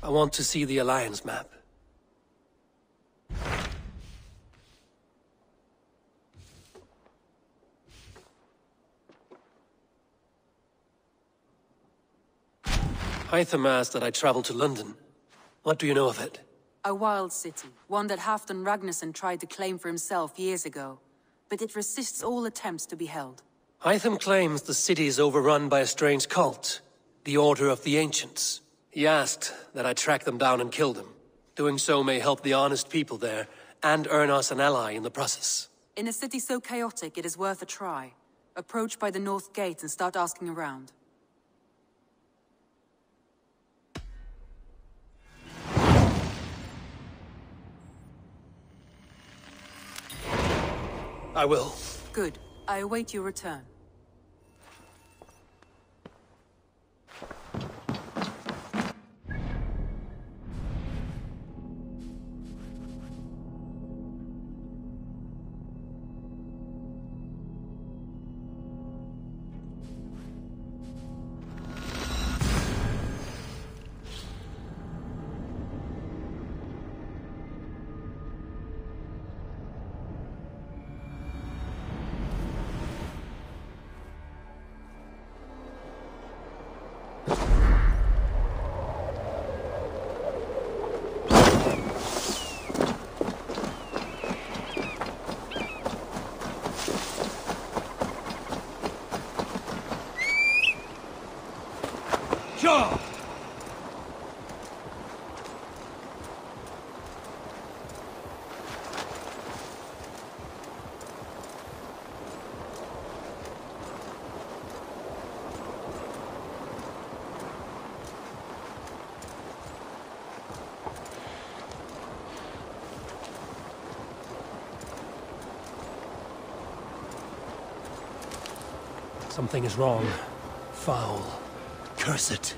I want to see the Alliance map. Hytham asked that I travel to London. What do you know of it? A wild city, one that Halfdan Ragnarsson tried to claim for himself years ago. But it resists all attempts to be held. Hytham claims the city is overrun by a strange cult, the Order of the Ancients. He asked that I track them down and kill them. Doing so may help the honest people there, and earn us an ally in the process. In a city so chaotic, it is worth a try. Approach by the North Gate and start asking around. I will. Good. I await your return. Sure! Something is wrong. Foul. Curse it.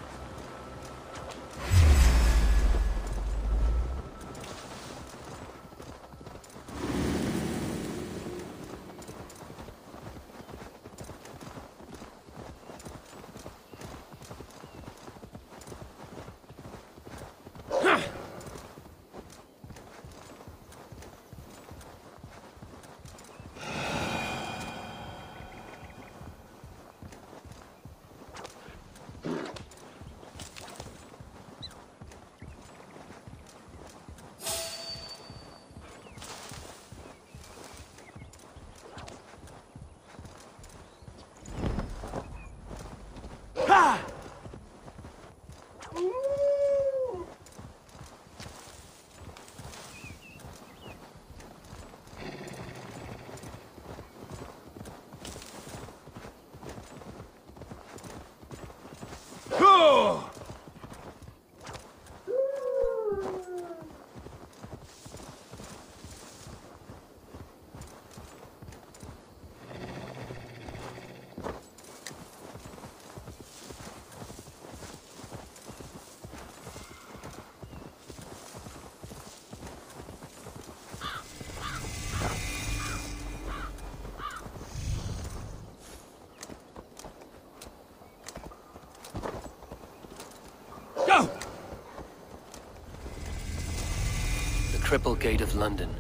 Triple Gate of London.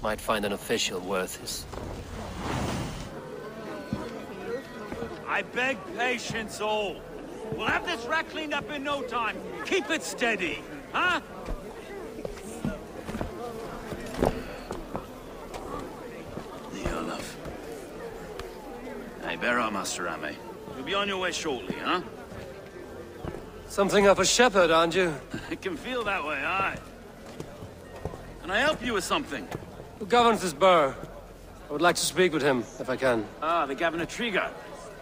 Might find an official worth his... I beg patience, all. We'll have this rat cleaned up in no time. Keep it steady, huh? The Olaf. Hey, bear up, Master Ame. You'll be on your way shortly, huh? Something of a shepherd, aren't you? It can feel that way, aye. Can I help you with something? Who governs this burr? I would like to speak with him, if I can. Ah, the Governor Trigger.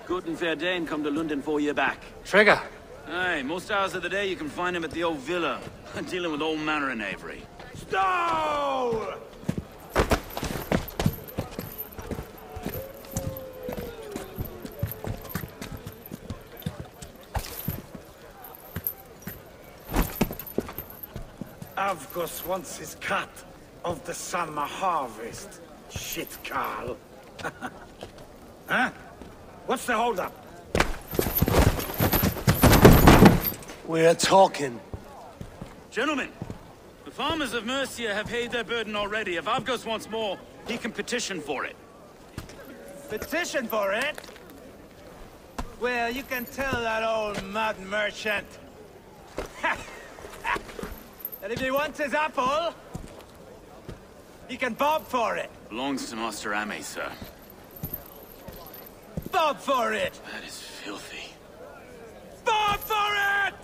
Good and fair Dane come to London 4 year back. Trigger? Aye, most hours of the day you can find him at the old villa, dealing with all manner in Eivor. Stow! Avgos wants his cut of the summer harvest. Shit, Carl. Huh? What's the holdup? We're talking. Gentlemen, the farmers of Mercia have paid their burden already. If Avgos wants more, he can petition for it. Petition for it? Well, you can tell that old mud merchant that if he wants his apple, he can bob for it. Belongs to Master Ame, sir. Bob for it! That is filthy. Bob for it!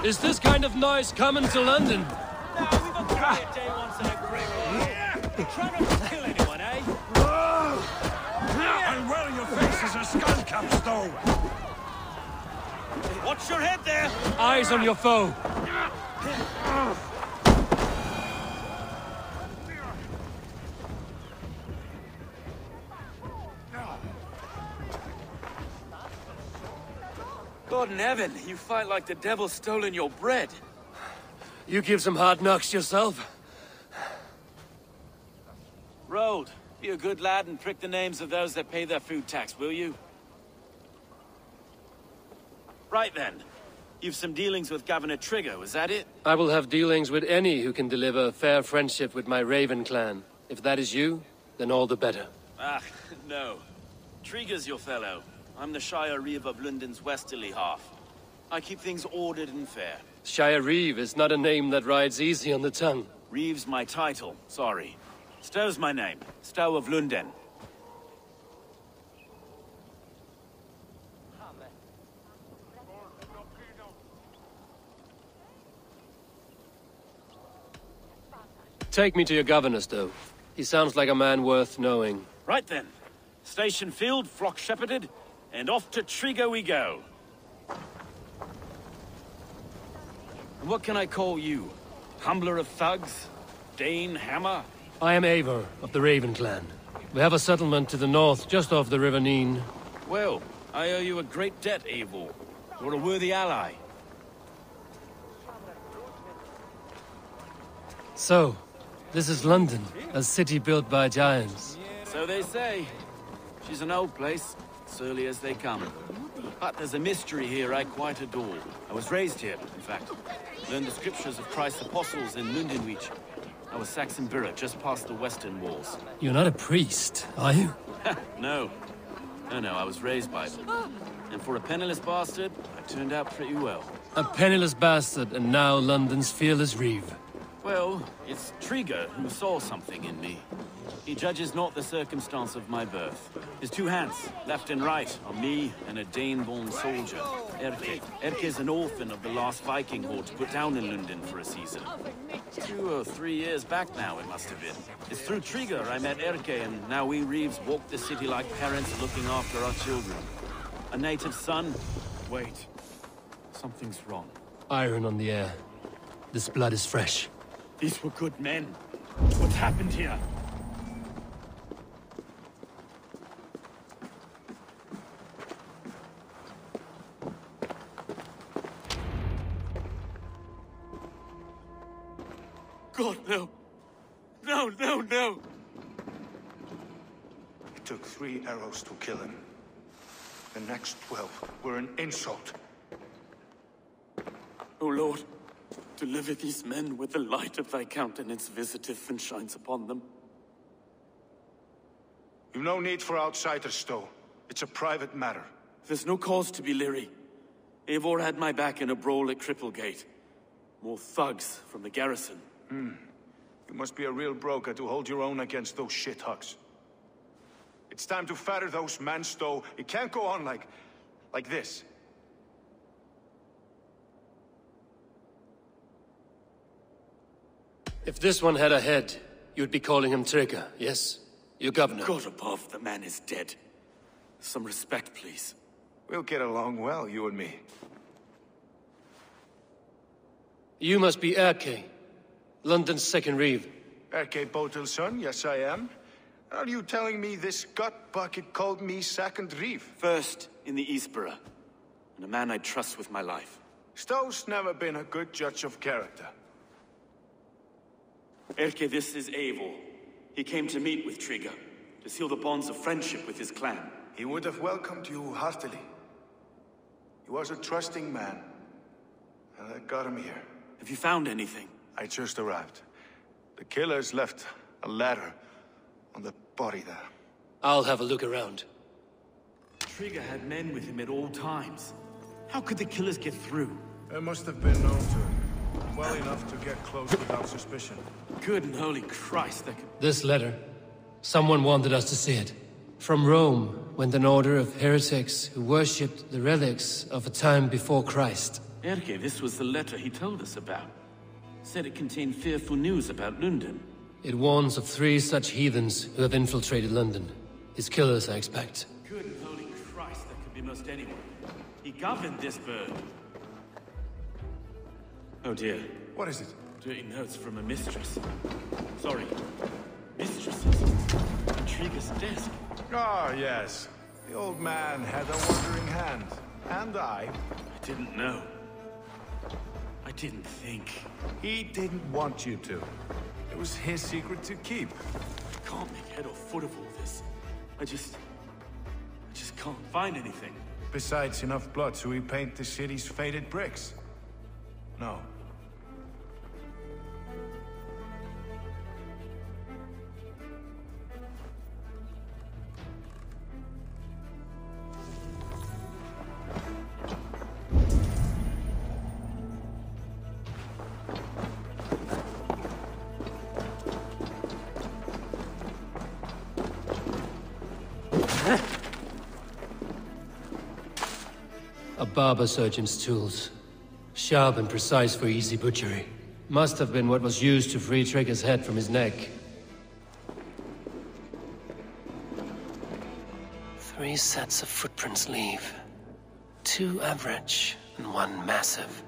Is this kind of noise coming to London? No, we've got to play a day once in a great Try not to kill anyone, eh? And well, your face is a skull cap, Stowe. Watch your head there! Eyes on your foe. God in heaven, you fight like the devil stolen your bread. You give some hard knocks yourself. Road, be a good lad and prick the names of those that pay their food tax, will you? Right then. You've some dealings with Governor Trigger, was that it? I will have dealings with any who can deliver a fair friendship with my Raven clan. If that is you, then all the better. Ah, no. Trigger's your fellow. I'm the Shire Reeve of London's westerly half. I keep things ordered and fair. Shire Reeve is not a name that rides easy on the tongue. Reeve's my title, sorry. Stow's my name. Stow of London. Take me to your governor, Stow. He sounds like a man worth knowing. Right then. Station filled, flock shepherded, and off to Trigo we go. And what can I call you? Humbler of thugs? Dane Hammer? I am Eivor, of the Raven clan. We have a settlement to the north, just off the River Neen. Well, I owe you a great debt, Eivor. You're a worthy ally. So, this is London, a city built by giants. So they say. She's an old place, surly as they come. But there's a mystery here I quite adore. I was raised here, in fact. Learned the scriptures of Christ's apostles in Lundenwich. I was Saxon Borough, just past the western walls. You're not a priest, are you? No. No, I was raised by them. And for a penniless bastard, I turned out pretty well. A penniless bastard, and now London's fearless Reeve. Well, it's Trigger who saw something in me. He judges not the circumstance of my birth. His two hands, left and right, are me and a Dane-born soldier, Erke. Erke is an orphan of the last Viking horde put down in London for a season. 2 or 3 years back now, it must have been. It's through Trigger I met Erke, and now we Reeves walk the city like parents looking after our children. A native son? Wait. Something's wrong. Iron on the air. This blood is fresh. These were good men. What happened here? God, no. No. It took 3 arrows to kill him. The next 12 were an insult. O Lord, deliver these men with the light of thy countenance visiteth and shines upon them. You've no need for outsiders, Stowe. It's a private matter. There's no cause to be leery. Eivor had my back in a brawl at Cripplegate. More thugs from the garrison. You must be a real broker to hold your own against those shithugs. It's time to fetter those men, Stowe. It can't go on like this. If this one had a head, you'd be calling him Trigger, yes? Your governor. God above, the man is dead. Some respect, please. We'll get along well, you and me. You must be Erke, London's second Reeve. Erke Botel's son, yes I am. Are you telling me this gut bucket called me second reef? First in the Eastborough, and a man I trust with my life. Stowe's never been a good judge of character. Erke, this is Eivor. He came to meet with Trigger, to seal the bonds of friendship with his clan. He would have welcomed you heartily. He was a trusting man, and I got him here. Have you found anything? I just arrived. The killers left a ladder on the body there. I'll have a look around. Trigger had men with him at all times. How could the killers get through? They must have been known to him. Well enough to get close without suspicion. Good and holy Christ, that could... This letter. Someone wanted us to see it. From Rome went an order of heretics who worshipped the relics of a time before Christ. Erke, this was the letter he told us about. Said it contained fearful news about London. It warns of 3 such heathens who have infiltrated London. His killers, I expect. Good and holy Christ, that could be most anyone. He governed this bird. Oh dear. What is it? Dirty notes from a mistress. Sorry. Mistresses. On Trigger's desk. Ah, yes. The old man had a wandering hand. And I didn't know. I didn't think. He didn't want you to. It was his secret to keep. I can't make head or foot of all this. I just can't find anything. Besides enough blood to repaint the city's faded bricks. No. A barber surgeon's tools. Sharp and precise for easy butchery. Must have been what was used to free Trigger's head from his neck. 3 sets of footprints leave. 2 average and 1 massive.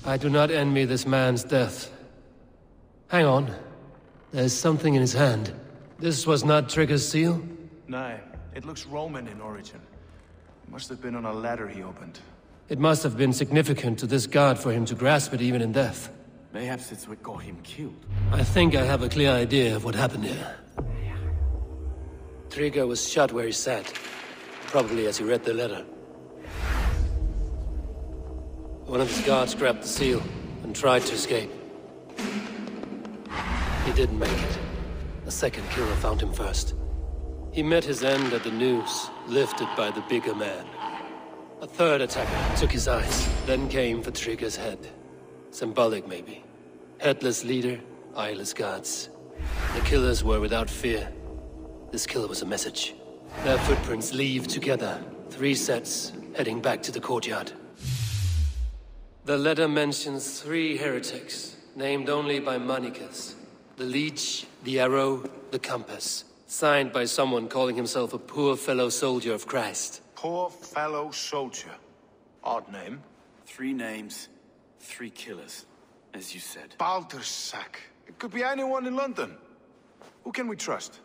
I do not envy this man's death. Hang on. There's something in his hand. This was not Trigger's seal? No, it looks Roman in origin. It must have been on a ladder he opened. It must have been significant to this guard for him to grasp it even in death. Mayhaps it's what got him killed. I think I have a clear idea of what happened here. Trigger was shot where he sat. Probably as he read the letter. One of his guards grabbed the seal and tried to escape. He didn't make it. A second killer found him first. He met his end at the noose, lifted by the bigger man. A third attacker took his eyes, then came for Trigger's head. Symbolic, maybe. Headless leader, eyeless guards. The killers were without fear. This kill was a message. Their footprints leave together. 3 sets, heading back to the courtyard. The letter mentions 3 heretics, named only by Manicus. The Leech, the Arrow, the Compass. Signed by someone calling himself a poor fellow soldier of Christ. Poor fellow soldier. Odd name. 3 names, 3 killers. as you said. Baldersack. It could be anyone in London. Who can we trust?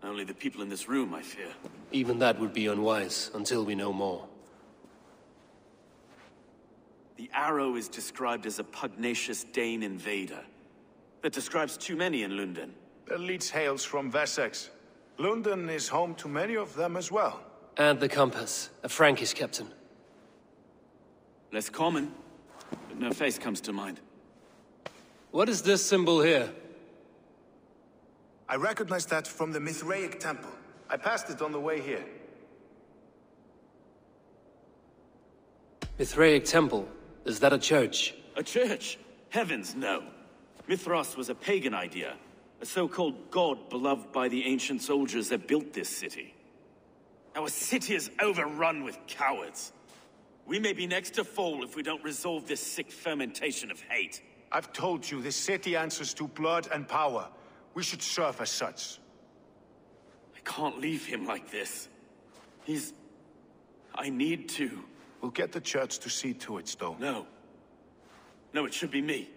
Only the people in this room, I fear. Even that would be unwise, until we know more. The Arrow is described as a pugnacious Dane invader. That describes too many in London. The leech hails from Wessex. London is home to many of them as well. And the compass, a Frankish captain. Less common, but no face comes to mind. What is this symbol here? I recognize that from the Mithraic temple. I passed it on the way here. Mithraic temple? Is that a church? A church? Heavens, no. Mithras was a pagan idea. A so-called god beloved by the ancient soldiers that built this city. Our city is overrun with cowards. We may be next to fall if we don't resolve this sick fermentation of hate. I've told you, this city answers to blood and power. We should serve as such. I can't leave him like this. I need to. We'll get the church to see to it, Stowe. No. No, it should be me.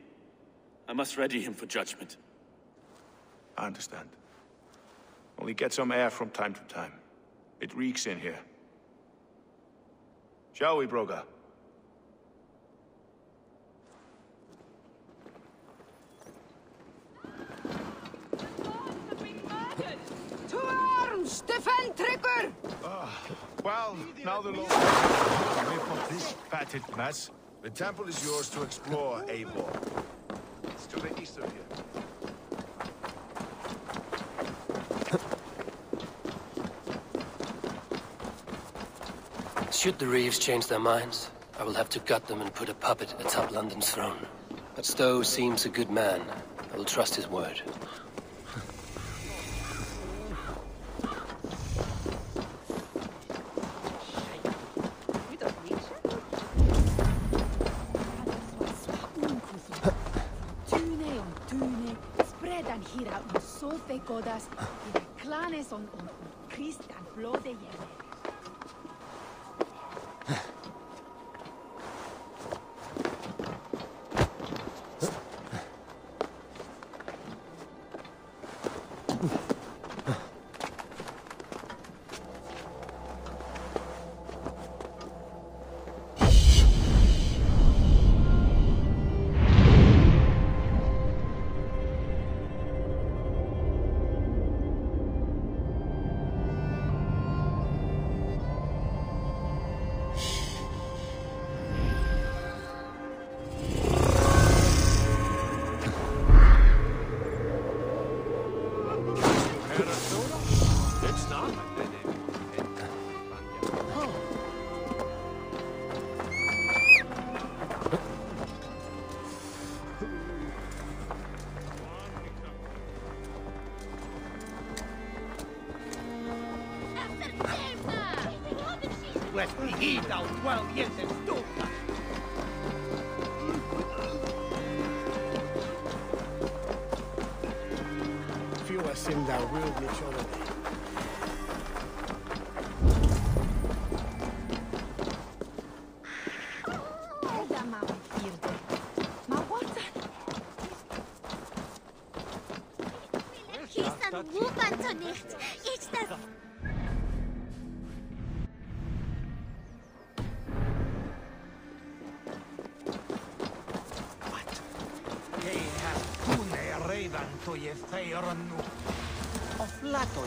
I must ready him for judgment. I understand. Only get some air from time to time. It reeks in here. Shall we, Broga? To arms! Defend Trigger! Well, now the Lord whip of this fatted mess. The temple is yours to explore, Eivor. It's to the east of here. Should the Reeves change their minds, I will have to gut them and put a puppet atop London's throne. But Stowe seems a good man. I will trust his word.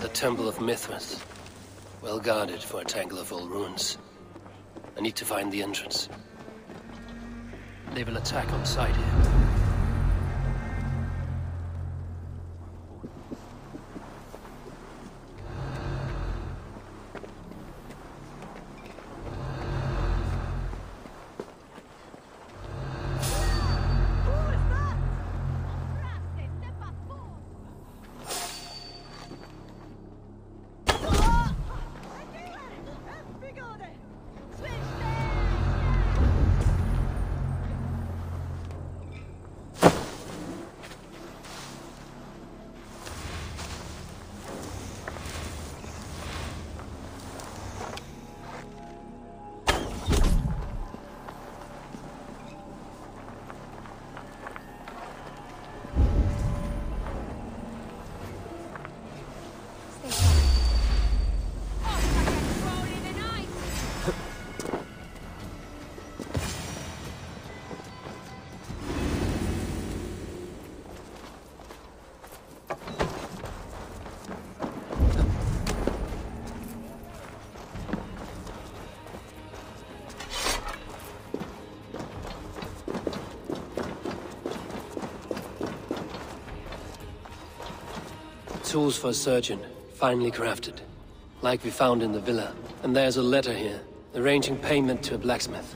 The Temple of Mithras. Well guarded for a tangle of old ruins. I need to find the entrance. They will attack on sight here. tools for a surgeon, finely crafted. Like we found in the villa. And there's a letter here, arranging payment to a blacksmith.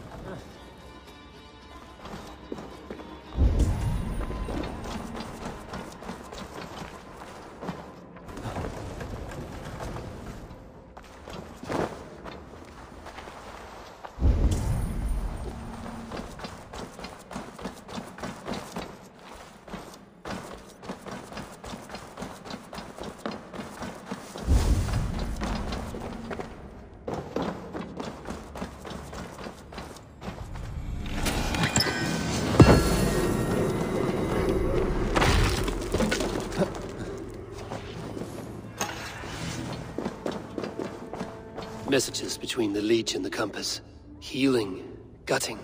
Messages between the Leech and the Compass. Healing, gutting.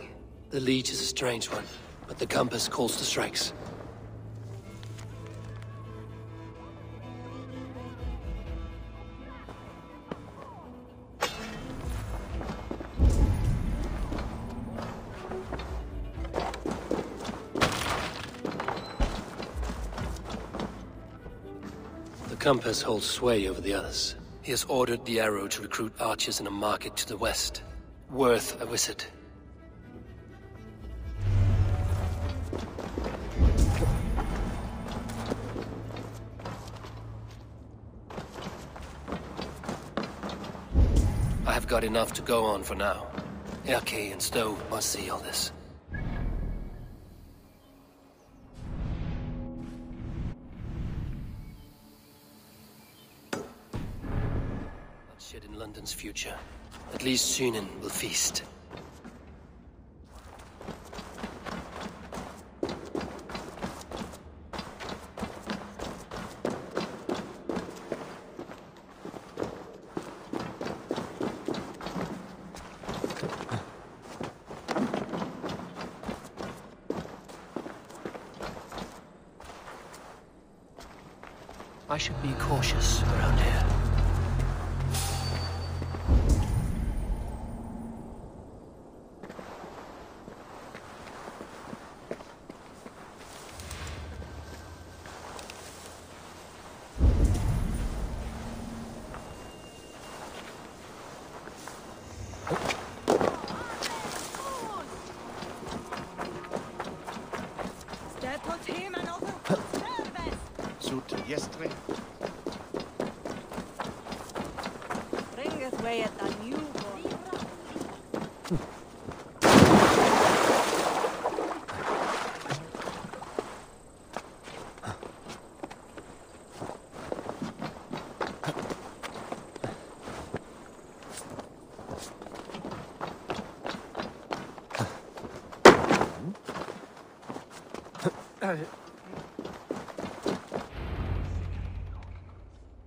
The Leech is a strange one, but the Compass calls the strikes. The Compass holds sway over the others. He has ordered the Arrow to recruit archers in a market to the west. Worth a visit. I have got enough to go on for now. Erke and Stowe must see all this. In London's future. At least Sunan will feast. I should be cautious around here.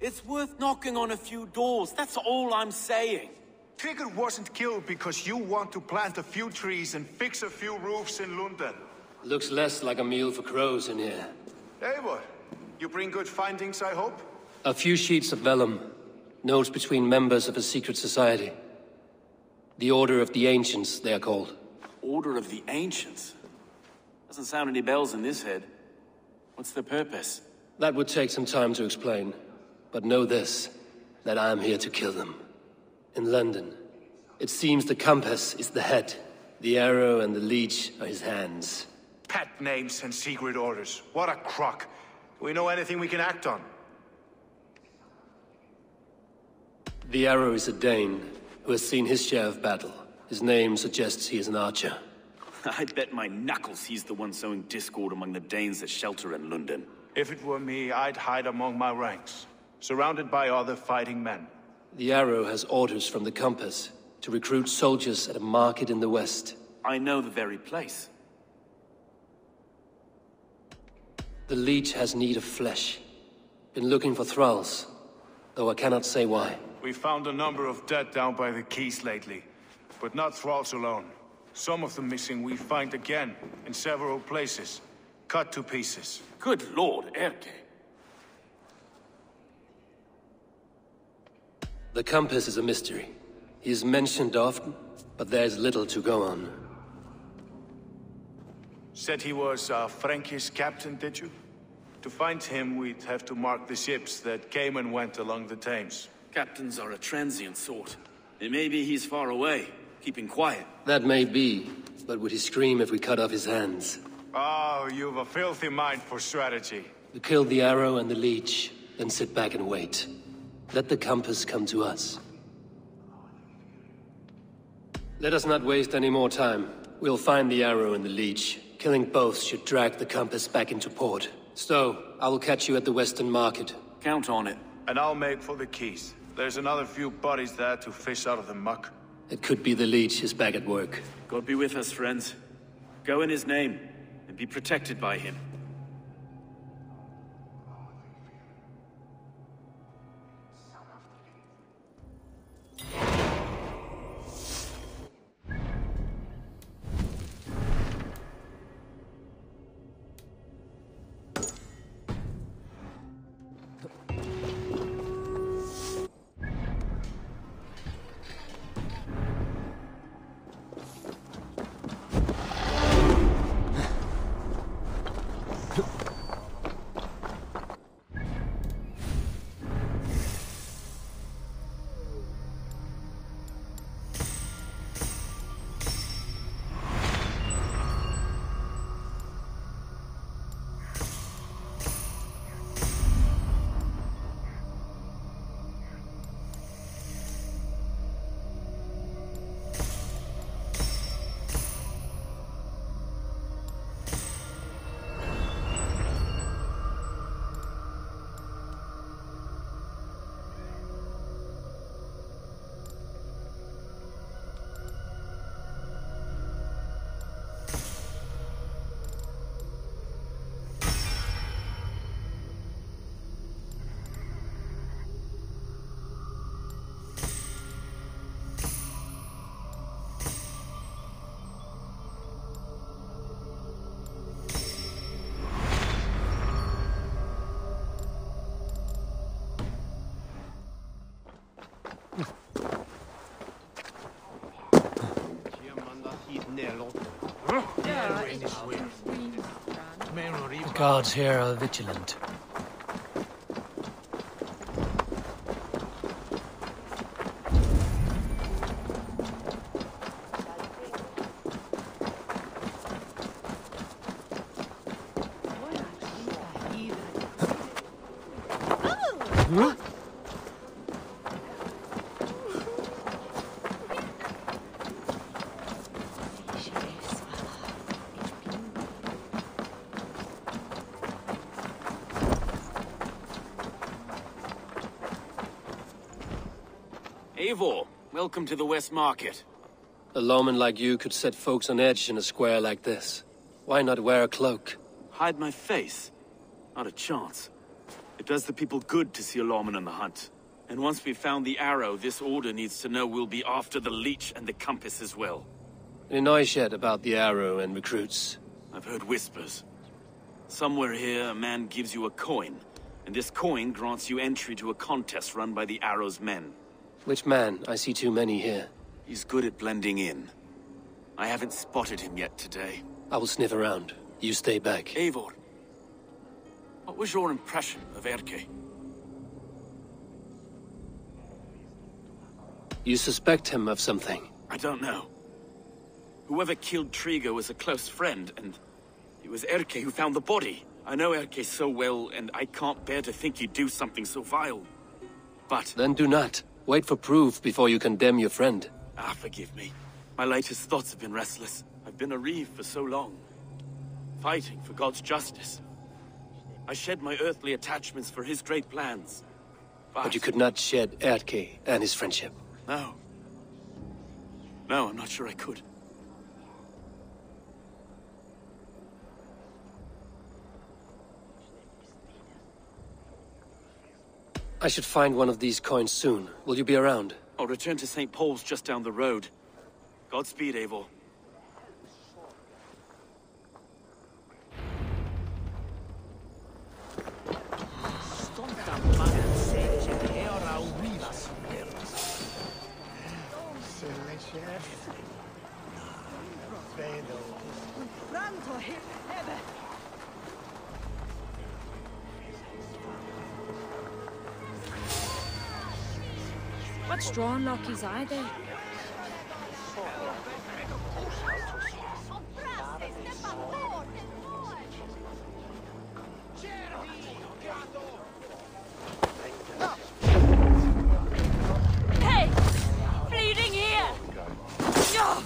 It's worth knocking on a few doors, that's all I'm saying. Trigger wasn't killed because you want to plant a few trees and fix a few roofs in London. Looks less like a meal for crows in here. Eivor, you bring good findings, I hope? A few sheets of vellum. Notes between members of a secret society. The Order of the Ancients, they are called. Order of the Ancients? Doesn't sound any bells in this head. What's the purpose? That would take some time to explain. But know this, that I am here to kill them. In London, it seems the Compass is the head. The Arrow and the Leech are his hands. Pet names and secret orders. What a crock. Do we know anything we can act on? The Arrow is a Dane, who has seen his share of battle. His name suggests he is an archer. I bet my knuckles he's the one sowing discord among the Danes that shelter in London. If it were me, I'd hide among my ranks, surrounded by other fighting men. The Arrow has orders from the Compass to recruit soldiers at a market in the west. I know the very place. The Leech has need of flesh. Been looking for thralls, though I cannot say why. We found a number of dead down by the quays lately, but not thralls alone. Some of the missing we find again in several places, cut to pieces. Good lord, Erke. The Compass is a mystery. He is mentioned often, but there is little to go on. Said he was a Frankish captain, did you? To find him, we'd have to mark the ships that came and went along the Thames. Captains are a transient sort. It may be he's far away, keeping quiet. That may be, but would he scream if we cut off his hands? Oh, you've a filthy mind for strategy. We kill the arrow and the leech, then sit back and wait. Let the compass come to us. Let us not waste any more time. We'll find the arrow and the leech. Killing both should drag the compass back into port. Stowe, I will catch you at the Western Market. Count on it. And I'll make for the keys. There's another few bodies there to fish out of the muck. It could be the leech is back at work. God be with us, friends. Go in his name, and be protected by him. The guards here are vigilant. Eivor, welcome to the West Market. A lawman like you could set folks on edge in a square like this. Why not wear a cloak? Hide my face? Not a chance. It does the people good to see a lawman on the hunt. And once we've found the arrow, this order needs to know we'll be after the leech and the compass as well. Any noise yet about the arrow and recruits? I've heard whispers. Somewhere here, a man gives you a coin, and this coin grants you entry to a contest run by the arrow's men. Which man? I see too many here. He's good at blending in. I haven't spotted him yet today. I will sniff around. You stay back. Eivor, what was your impression of Erke? You suspect him of something? I don't know. Whoever killed Trigo was a close friend, and it was Erke who found the body. I know Erke so well, and I can't bear to think he'd do something so vile. But... Then do not. Wait for proof before you condemn your friend. Ah, forgive me. My latest thoughts have been restless. I've been a reeve for so long. Fighting for God's justice. I shed my earthly attachments for his great plans. But you could not shed Erke and his friendship. No. No, I'm not sure I could. I should find one of these coins soon. Will you be around? I'll return to St. Paul's just down the road. Godspeed, Eivor. What strong lockies are they? Hey! Bleeding here! No!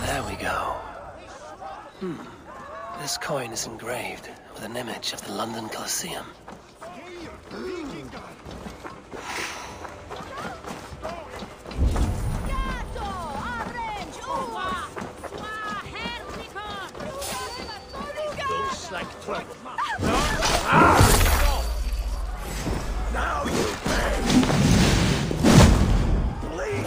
There we go. This coin is engraved with an image of the London Colosseum. Now you pay! Please!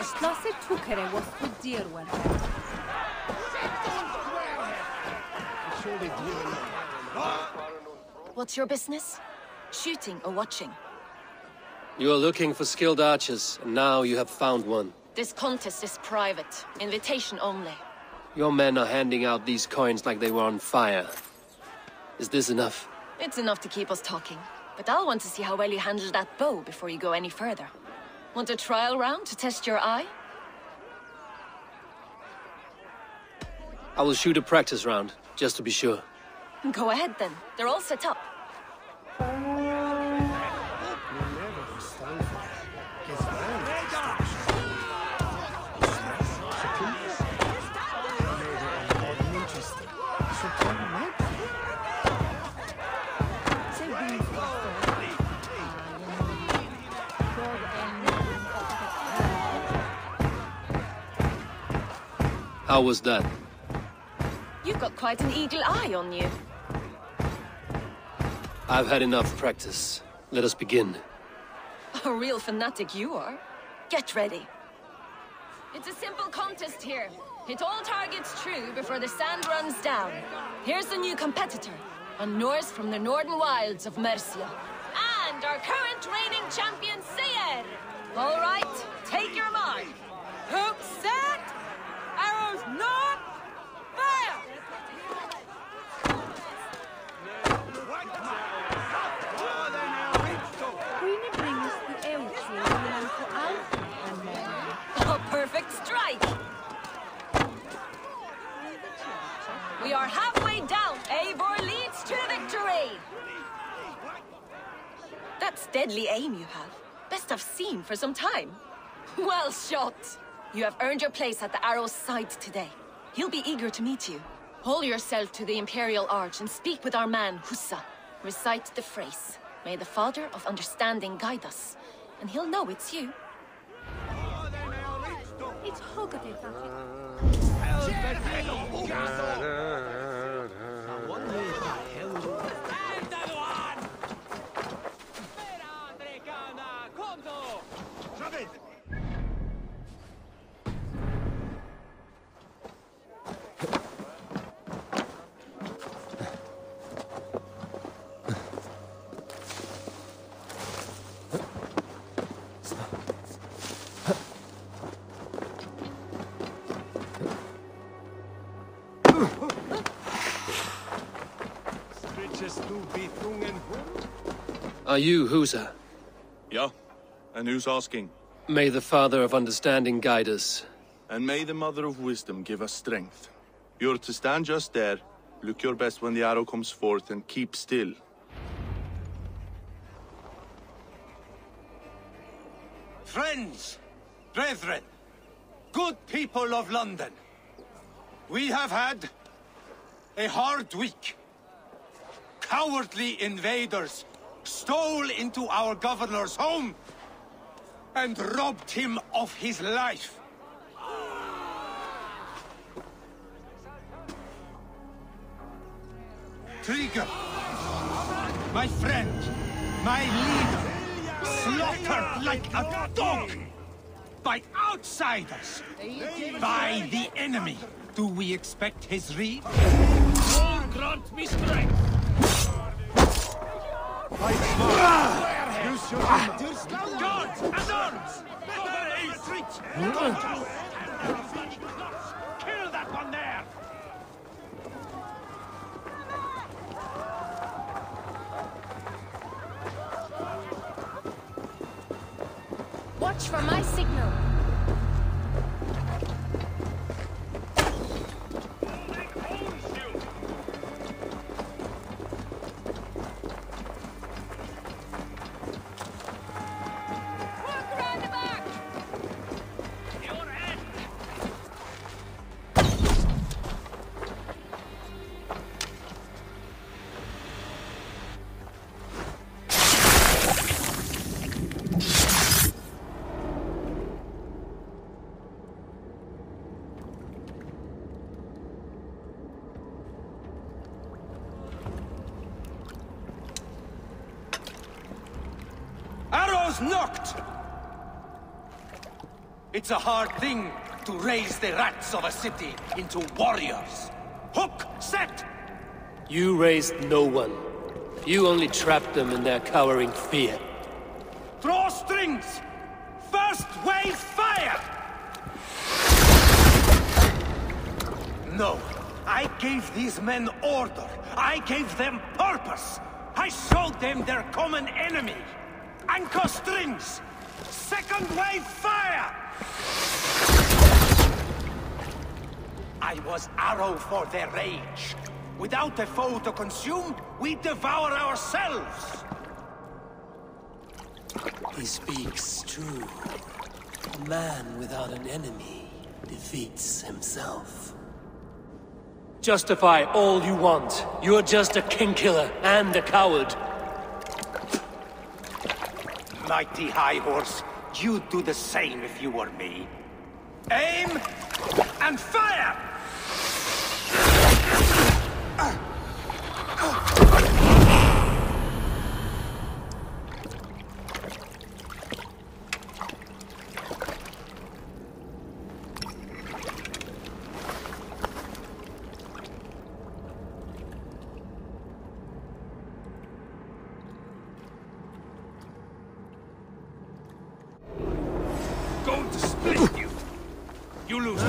Slosser tukere was for dear one. What's your business? Shooting or watching? You are looking for skilled archers, and now you have found one. This contest is private. Invitation only. Your men are handing out these coins like they were on fire. Is this enough? It's enough to keep us talking. But I'll want to see how well you handle that bow before you go any further. Want a trial round to test your eye? I will shoot a practice round, just to be sure. Go ahead then. They're all set up. How was that? You've got quite an eagle eye on you. I've had enough practice. Let us begin. A real fanatic you are. Get ready. It's a simple contest here. Hit all targets true before the sand runs down. Here's the new competitor, a Norse from the northern wilds of Mercia. And our current reigning champion, Seir. All right, take your mark. Hook set! Arrows not! Fire! A perfect strike! We are halfway down. Eivor leads to victory! That's deadly aim you have. Best I've seen for some time. Well shot! You have earned your place at the arrow's side today. He'll be eager to meet you. Hold yourself to the Imperial Arch and speak with our man, Hussa. Recite the phrase. May the Father of Understanding guide us. And he'll know it's you. It's Hogate. Are you Husa? Yeah, and who's asking? May the Father of Understanding guide us. And may the Mother of Wisdom give us strength. You're to stand just there, look your best when the arrow comes forth, and keep still. Friends, brethren, good people of London, we have had a hard week. Cowardly invaders stole into our governor's home and robbed him of his life. Trigger, my friend, my leader, slaughtered like a dog by outsiders, by the enemy. Do we expect his rede? Lord grant me strength! Guards and arms! Retreat! Kill that one there! Watch for my signal. Knocked! It's a hard thing to raise the rats of a city into warriors. Hook, set! You raised no one. You only trapped them in their cowering fear. Draw strings! First wave fire! No, I gave these men order. I gave them purpose. I showed them their common enemy. Anchor strings! Second wave fire! I was arrow for their rage. Without a foe to consume, we devour ourselves! He speaks true. A man without an enemy defeats himself. Justify all you want. You're just a king-killer and a coward. Mighty High Horse, you'd do the same if you were me. Aim and fire! Going to split you! You lose.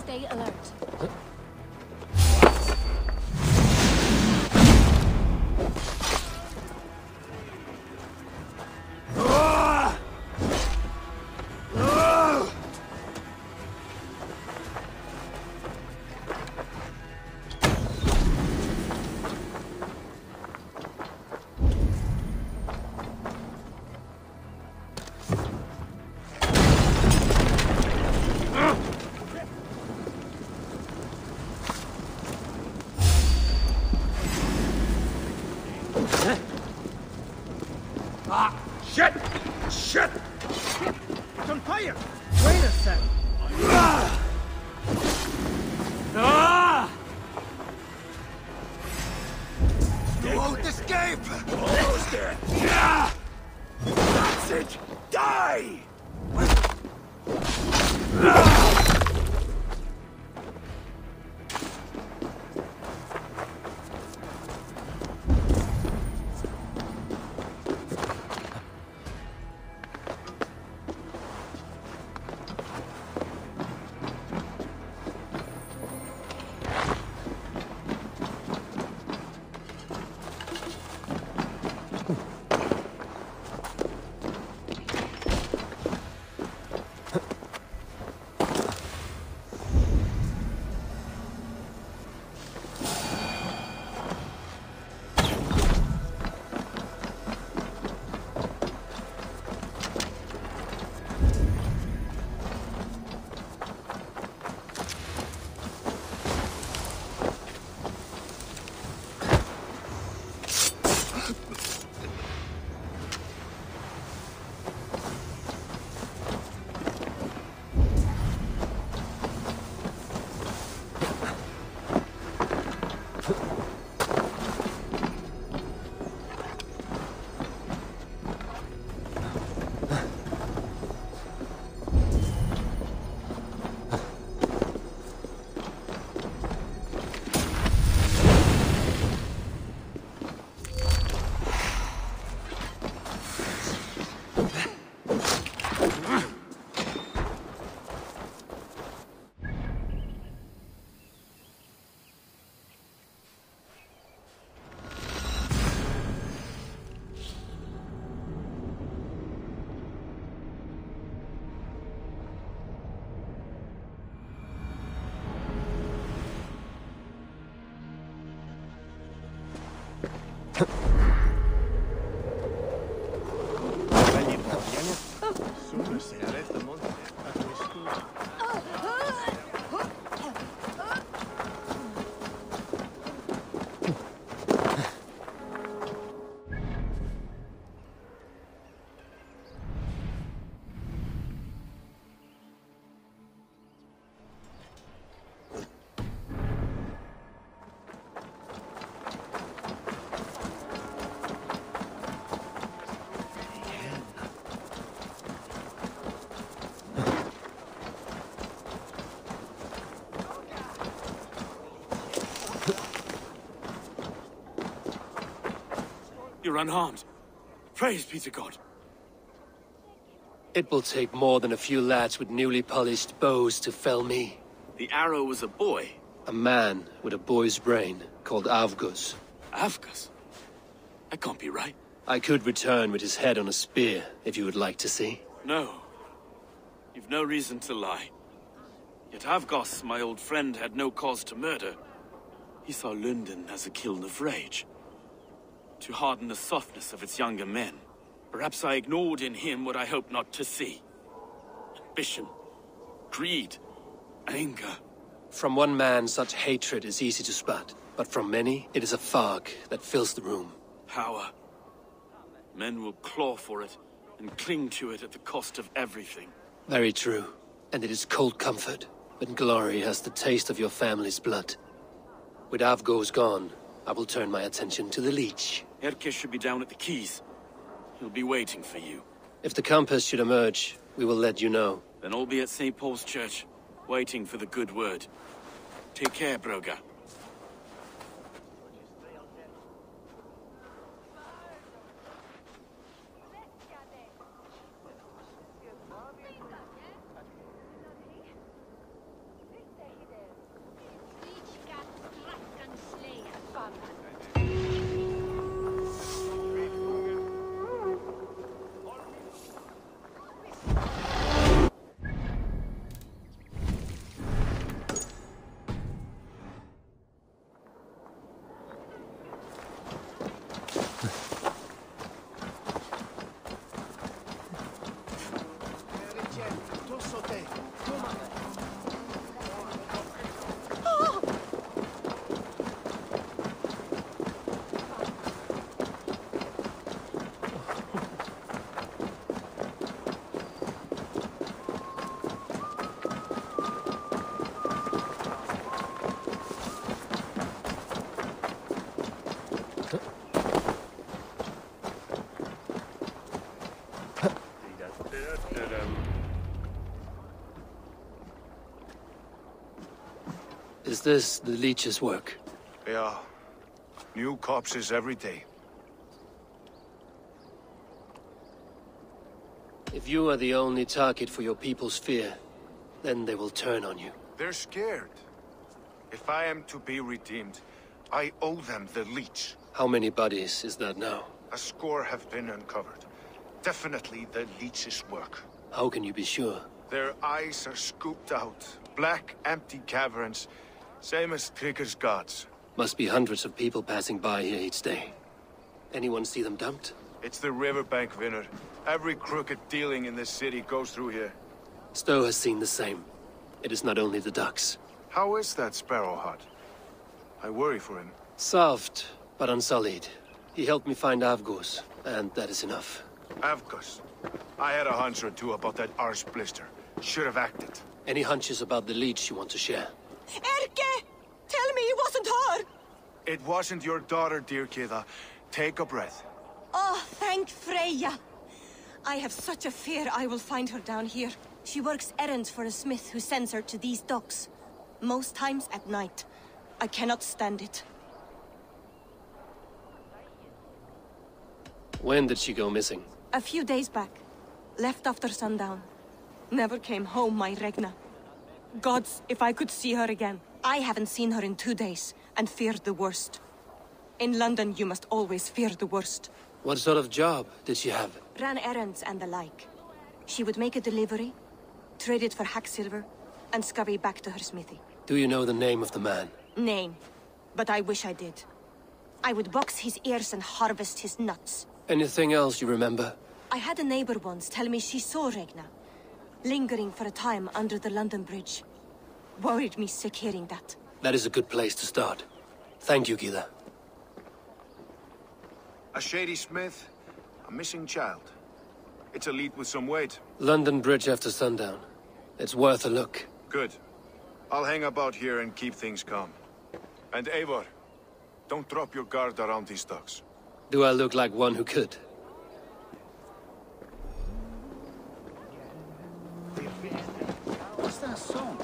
Stay alert. Ah! Shit! Shit! It's on fire! Wait a sec! Ah! Ah! You won't escape! Almost there! Yeah! That's it! Die! You're unharmed. Praise be to God. It will take more than a few lads with newly polished bows to fell me. The arrow was a boy. A man with a boy's brain, called Avgus. Avgus? That can't be right. I could return with his head on a spear, if you would like to see. No. You've no reason to lie. Yet Avgus, my old friend, had no cause to murder. He saw London as a kiln of rage. To harden the softness of its younger men. Perhaps I ignored in him what I hoped not to see. Ambition, greed, anger. From one man, such hatred is easy to spot, but from many, it is a fog that fills the room. Power. Men will claw for it, and cling to it at the cost of everything. Very true. And it is cold comfort, when glory has the taste of your family's blood. With Avgos gone, I will turn my attention to the Leech. Erke should be down at the quays. He'll be waiting for you. If the compass should emerge, we will let you know. Then I'll be at St. Paul's Church, waiting for the good word. Take care, Broga. Is this the leech's work? Yeah. New corpses every day. If you are the only target for your people's fear, then they will turn on you. They're scared. If I am to be redeemed, I owe them the leech. How many bodies is that now? A score have been uncovered. Definitely the leech's work. How can you be sure? Their eyes are scooped out. Black, empty caverns. Same as Trigger's gods. Must be hundreds of people passing by here each day. Anyone see them dumped? It's the riverbank, Winner. Every crooked dealing in this city goes through here. Stowe has seen the same. It is not only the ducks. How is that sparrow hut? I worry for him. Soft, but unsullied. He helped me find Avgos, and that is enough. Avgos. I had a hunch or two about that arse blister. Should have acted. Any hunches about the leech you want to share? Erke! Tell me it wasn't her! It wasn't your daughter, dear Kida. Take a breath. Oh, thank Freya. I have such a fear I will find her down here. She works errands for a smith who sends her to these docks. Most times at night. I cannot stand it. When did she go missing? A few days back. Left after sundown. Never came home, my Regna. Gods, if I could see her again. I haven't seen her in 2 days, and feared the worst. In London, you must always fear the worst. What sort of job did she have? Ran errands and the like. She would make a delivery, trade it for hack silver, and scurry back to her smithy. Do you know the name of the man? Name. But I wish I did. I would box his ears and harvest his nuts. Anything else you remember? I had a neighbor once tell me she saw Regna, lingering for a time under the London Bridge. Worried me sick hearing that. That is a good place to start. Thank you, Gila. A shady smith, a missing child. It's a lead with some weight. London Bridge after sundown. It's worth a look. Good. I'll hang about here and keep things calm. And Eivor, don't drop your guard around these docks. Do I look like one who could? What's that song?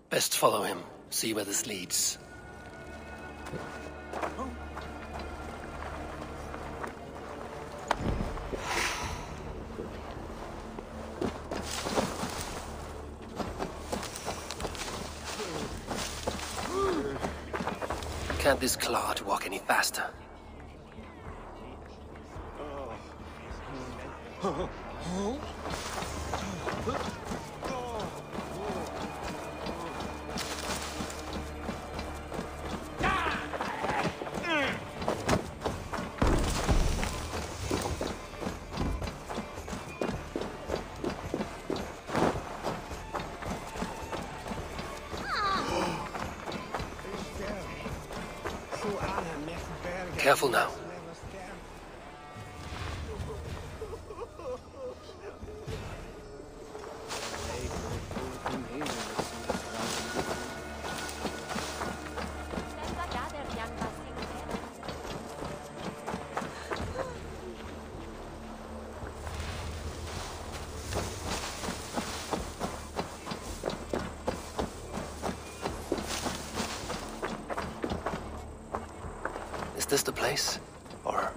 Best follow him, see where this leads. Can't this clod walk any faster? Careful now. this the place? Or...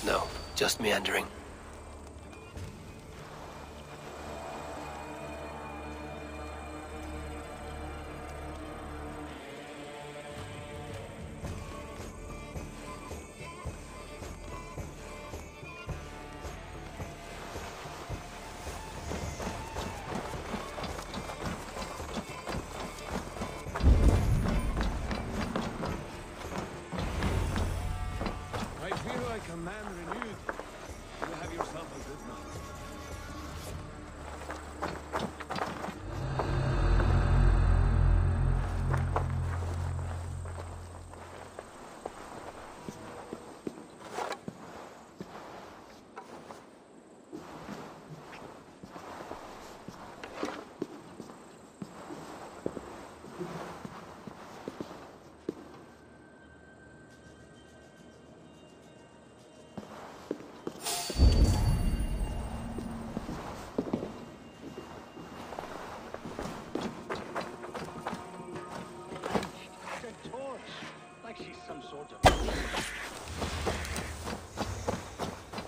no, just meandering? Command renewed. You have yourself a good night.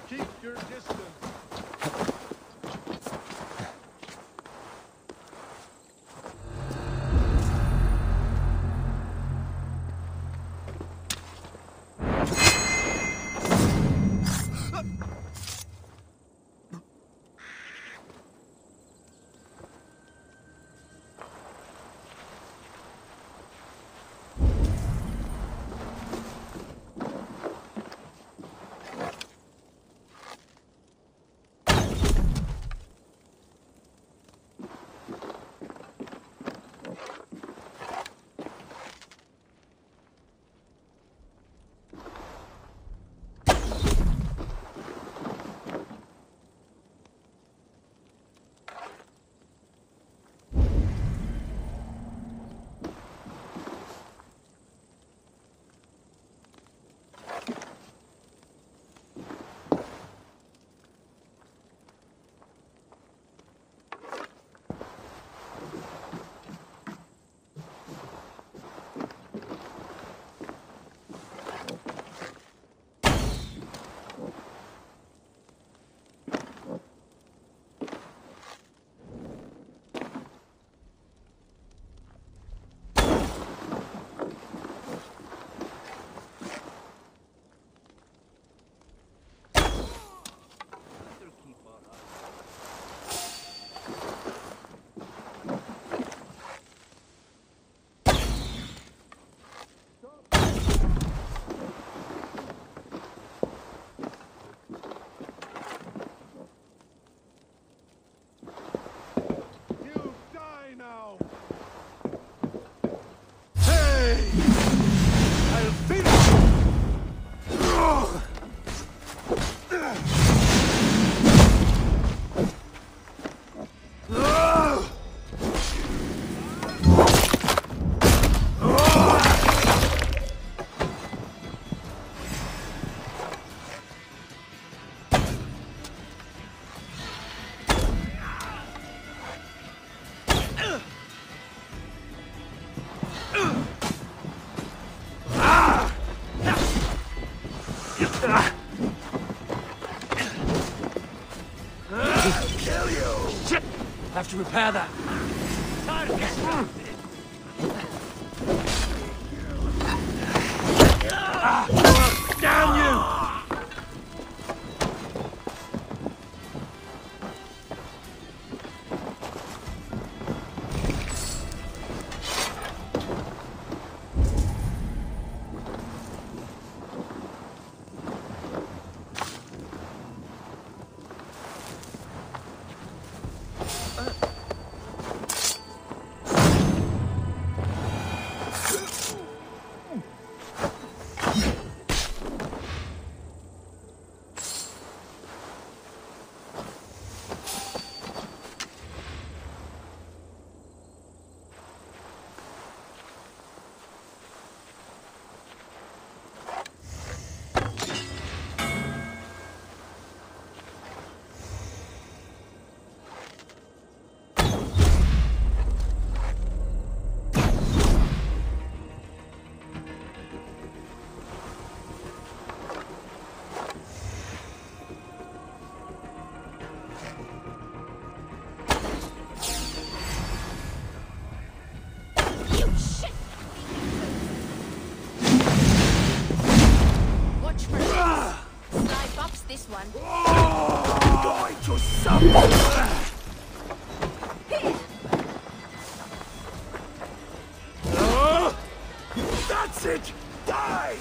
Keep your distance. Have to repair that. Damn you! one. Going to suffer! That's it! Die!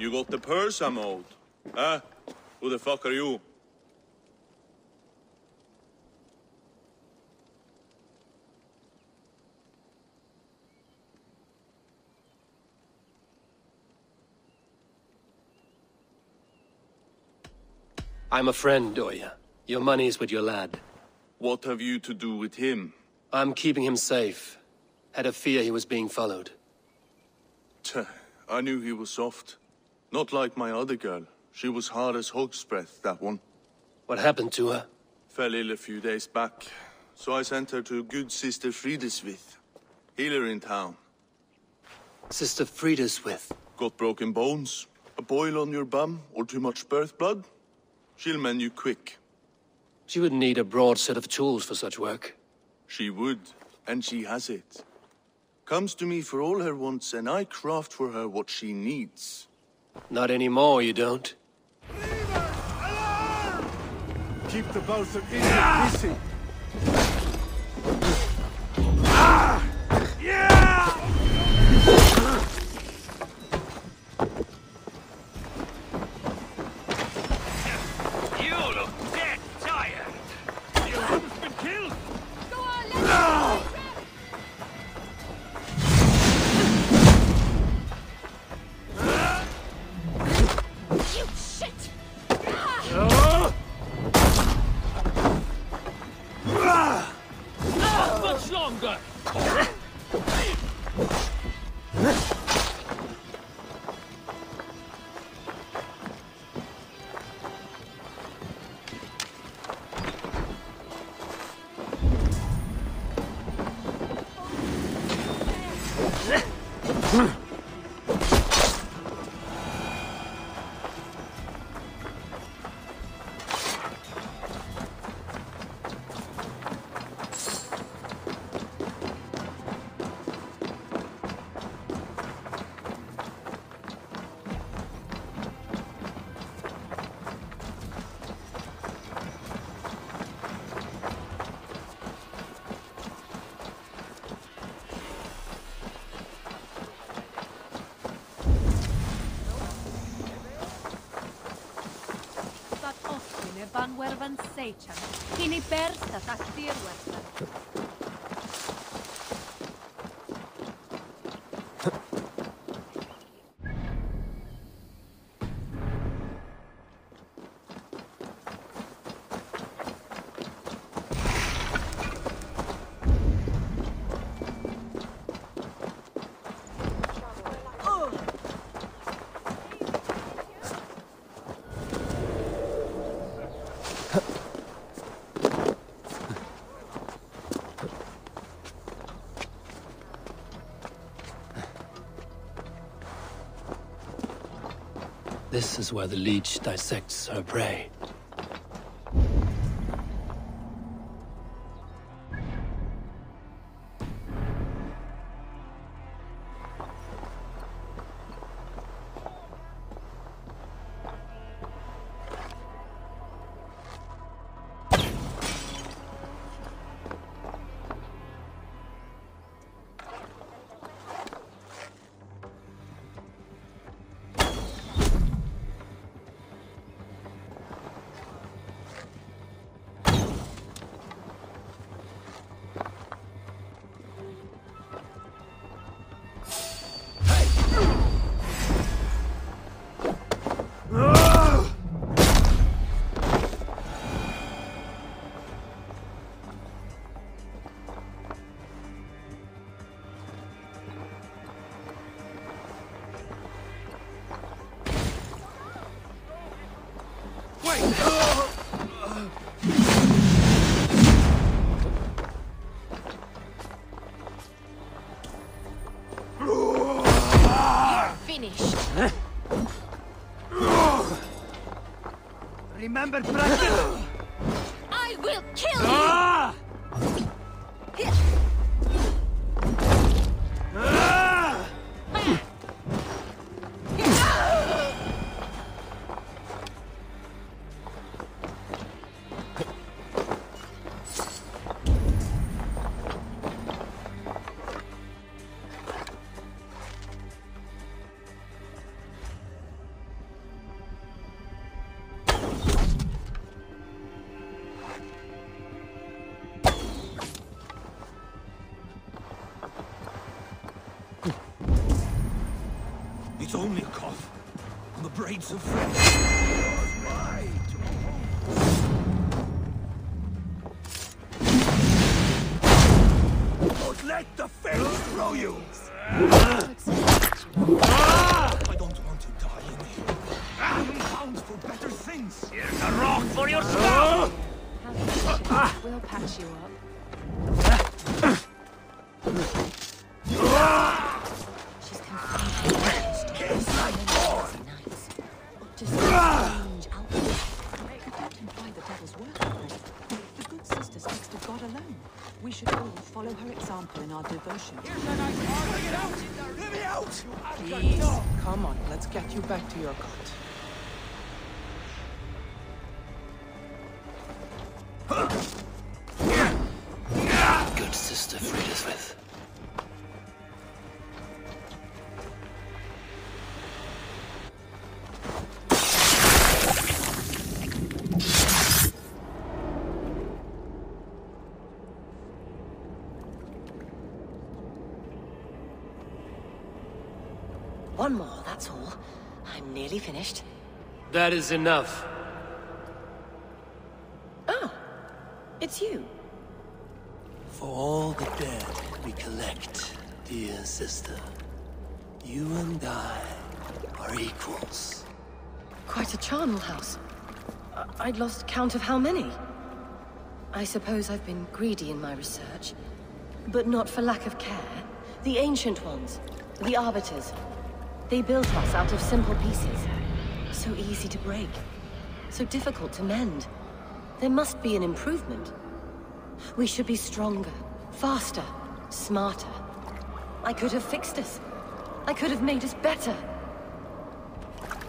You got the purse I'm owed? Huh? Who the fuck are you? I'm a friend, Oya. Your money's with your lad. What have you to do with him? I'm keeping him safe. Had a fear he was being followed. Tch, I knew he was soft. Not like my other girl. She was hard as hog's breath, that one. What happened to her? Fell ill a few days back. So I sent her to good Sister Frideswith. Healer in town. Sister Frideswith. Got broken bones, a boil on your bum, or too much birth blood? She'll mend you quick. She would need a broad set of tools for such work. She would, and she has it. Comes to me for all her wants, and I craft for her what she needs. Not anymore, you don't. Keep the both of Eivor busy. You look dead tired. You haven't been killed. Go on, let's You shit! Van wervan seichan. Kini persta tak tirwerta. This is where the leech dissects her prey. Remember, Bracken! I will kill you! It's only a cough. On the braids of friends. Don't let the face throw you! I don't want to die in here. I'm bound for better things. Here's a rock for your skull! We'll patch you up. She's confused. Kids like corn! Just strange outfit. You don't imply the devil's work. The good sister's next to God alone. We should all follow her example in our devotion. Here's a nice car. Bring it out! Let me out! Please, come on, let's get you back to your cot. Good sister freed us with. One more, that's all. I'm nearly finished. That is enough. Oh, it's you. For all the dead we collect, dear sister, you and I are equals. Quite a charnel house. I'd lost count of how many. I suppose I've been greedy in my research, but not for lack of care. The ancient ones, The Arbiters. They built us out of simple pieces. So easy to break. So difficult to mend. There must be an improvement. We should be stronger, faster, smarter. I could have fixed us. I could have made us better.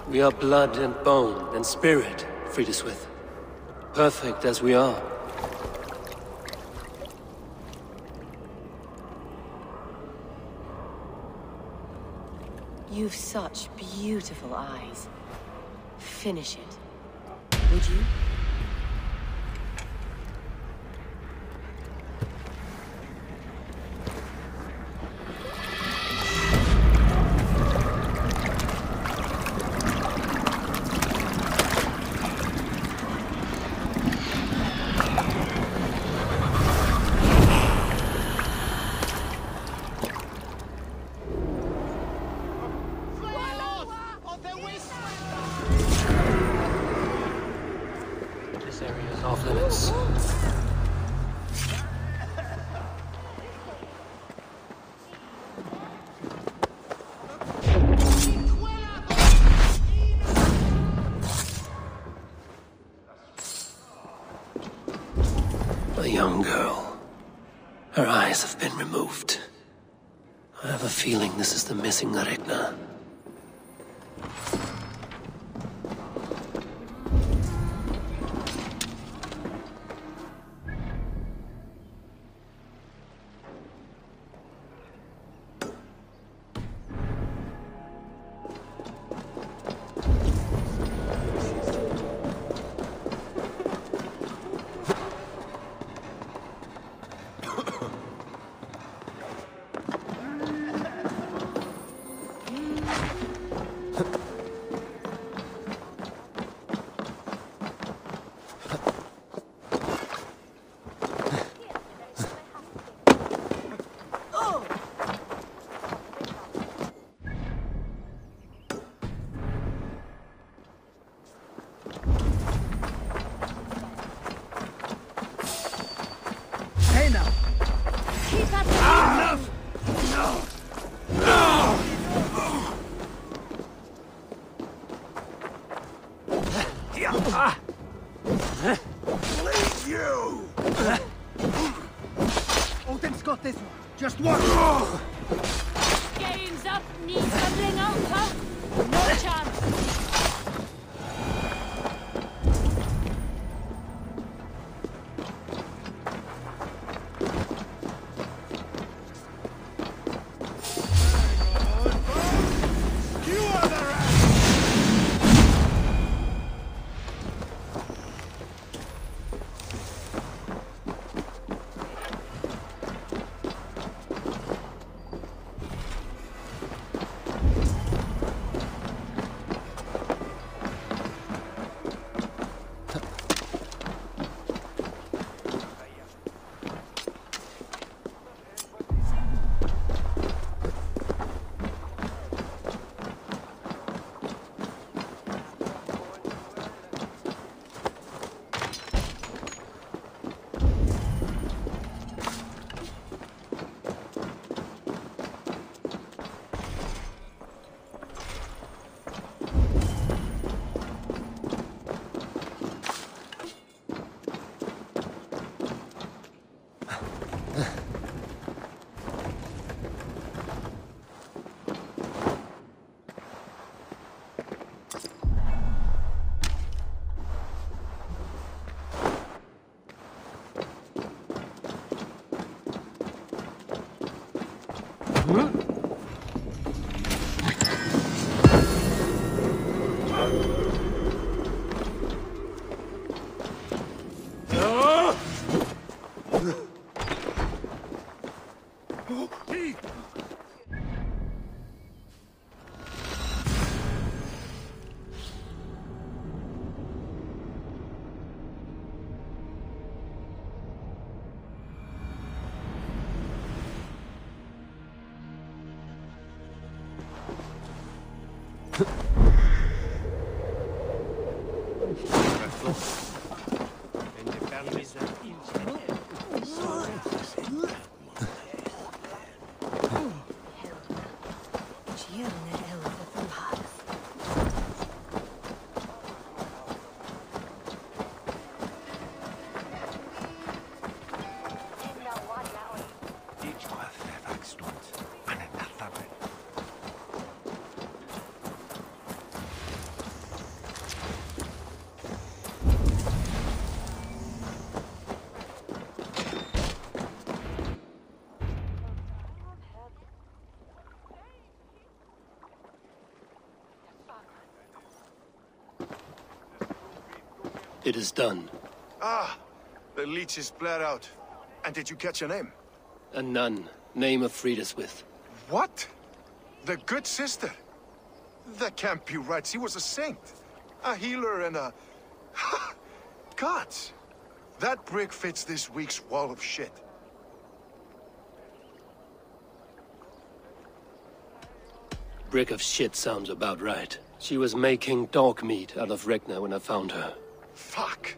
We are blood and bone and spirit, Friediswith. Perfect as we are. You've such beautiful eyes. Finish it. Would you? A young girl. Her eyes have been removed. I have a feeling this is the missing Regna. Odin's got this one. Just one. Game's up. Need something out, huh? No chance. It is done. Ah, the leech is bled out. And did you catch a name? A nun, name of Friedeswith. What? The good sister? That can't be right. She was a saint. A healer and a... Gods! That brick fits this week's wall of shit. Brick of shit sounds about right. She was making dog meat out of Regna when I found her. Fuck!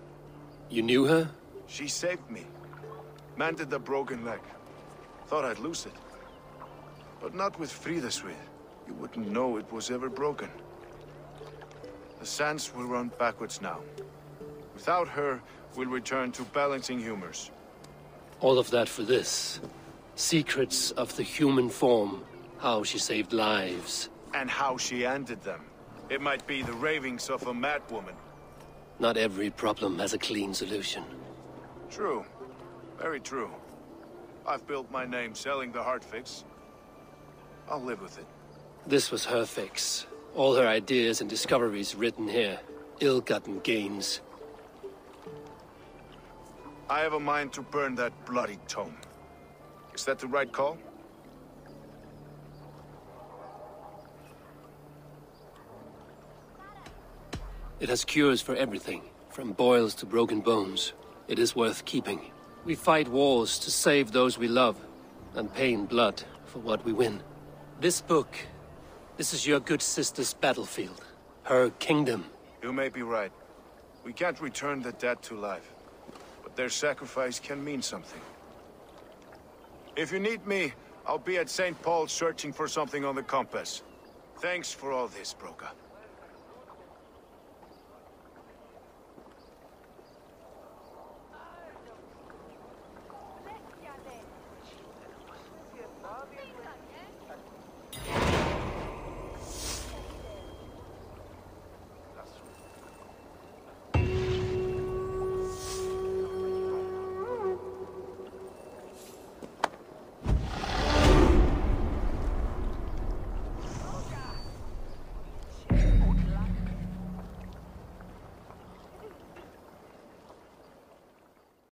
You knew her? She saved me. Mended the broken leg. Thought I'd lose it. But not with Friedeswith. You wouldn't know it was ever broken. The sands will run backwards now. Without her, we'll return to balancing humors. All of that for this. Secrets of the human form. How she saved lives. And how she ended them. It might be the ravings of a madwoman. Not every problem has a clean solution. True. Very true. I've built my name selling the heart fix. I'll live with it. This was her fix. All her ideas and discoveries written here. Ill-gotten gains. I have a mind to burn that bloody tome. Is that the right call? It has cures for everything, from boils to broken bones. It is worth keeping. We fight wars to save those we love, and pay in blood for what we win. This book, this is your good sister's battlefield. Her kingdom. You may be right. We can't return the dead to life. But their sacrifice can mean something. If you need me, I'll be at St. Paul's searching for something on the compass. Thanks for all this, Broca.